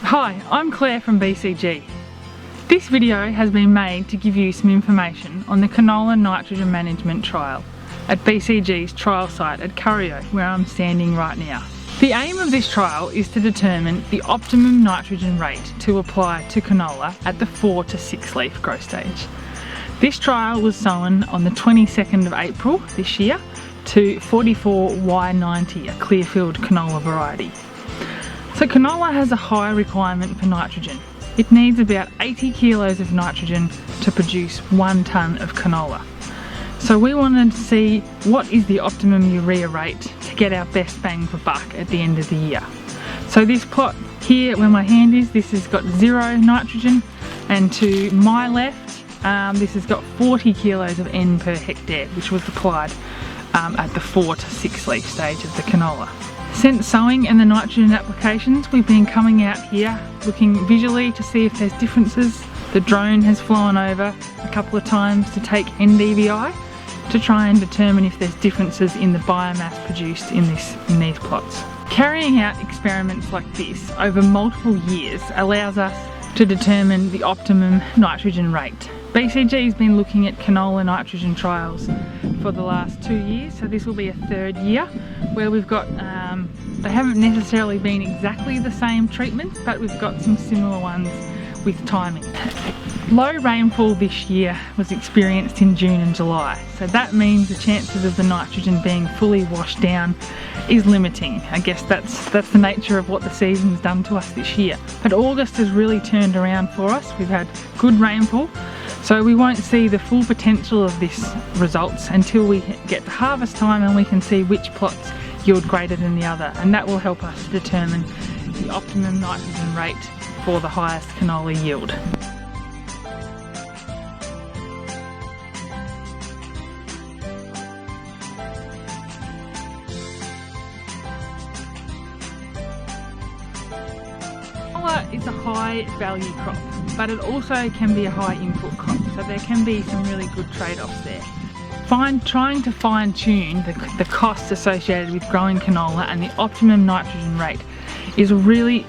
Hi, I'm Claire from BCG. This video has been made to give you some information on the Canola Nitrogen Management trial at BCG's trial site at Currio, where I'm standing right now. The aim of this trial is to determine the optimum nitrogen rate to apply to canola at the 4 to 6 leaf growth stage. This trial was sown on the 22nd of April this year to 44Y90, a clearfield canola variety. So canola has a high requirement for nitrogen. It needs about 80 kilos of nitrogen to produce 1 tonne of canola. So we wanted to see what is the optimum urea rate to get our best bang for buck at the end of the year. So this plot here where my hand is, this has got 0 nitrogen, and to my left this has got 40 kilos of N per hectare, which was applied at the 4 to 6 leaf stage of the canola. Since sowing and the nitrogen applications, we've been coming out here looking visually to see if there's differences. The drone has flown over a couple of times to take NDVI to try and determine if there's differences in the biomass produced in these plots. Carrying out experiments like this over multiple years allows us to determine the optimum nitrogen rate. BCG has been looking at canola nitrogen trials for the last 2 years, so this will be a 3rd year where we've got, they haven't necessarily been exactly the same treatments, but we've got some similar ones with timing. Low rainfall this year was experienced in June and July, so that means the chances of the nitrogen being fully washed down is limiting. I guess that's the nature of what the season's done to us this year. But August has really turned around for us. We've had good rainfall, so we won't see the full potential of this results until we get to harvest time and we can see which plots yield greater than the other, and that will help us to determine the optimum nitrogen rate for the highest canola yield. Canola is a high value crop, but it also can be a high input crop, so there can be some really good trade-offs there. Trying to fine-tune the costs associated with growing canola and the optimum nitrogen rate is a really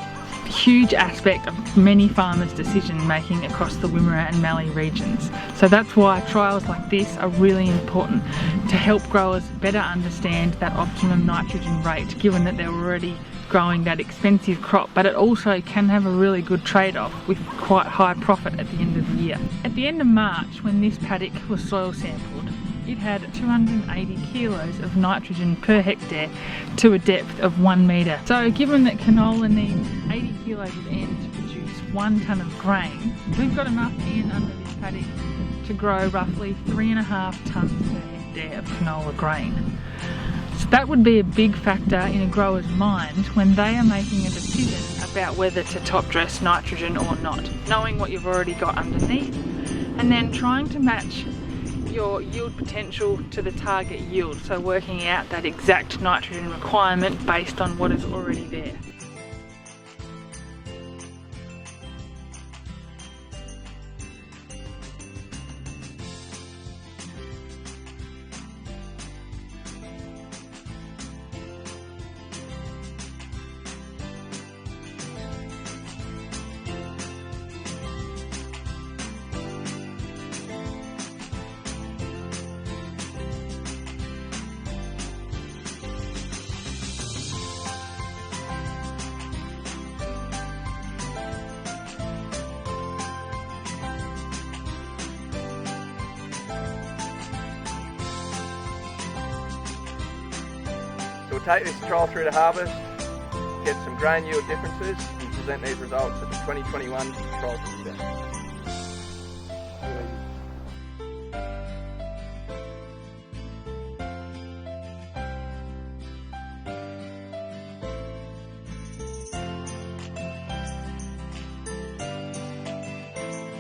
huge aspect of many farmers' decision making across the Wimmera and Mallee regions. So that's why trials like this are really important to help growers better understand that optimum nitrogen rate, given that they're already growing that expensive crop, but it also can have a really good trade-off with quite high profit at the end of the year. At the end of March, when this paddock was soil sampled, it had 280 kilos of nitrogen per hectare to a depth of 1 metre. So given that canola needs 80 kilos of N to produce 1 tonne of grain, we've got enough N under this paddock to grow roughly 3.5 tonnes per hectare of canola grain. So that would be a big factor in a grower's mind when they are making a decision about whether to top dress nitrogen or not, knowing what you've already got underneath and then trying to match your yield potential to the target yield, so working out that exact nitrogen requirement based on what is already there. So we'll take this trial through to harvest, get some grain yield differences and present these results at the 2021 trial.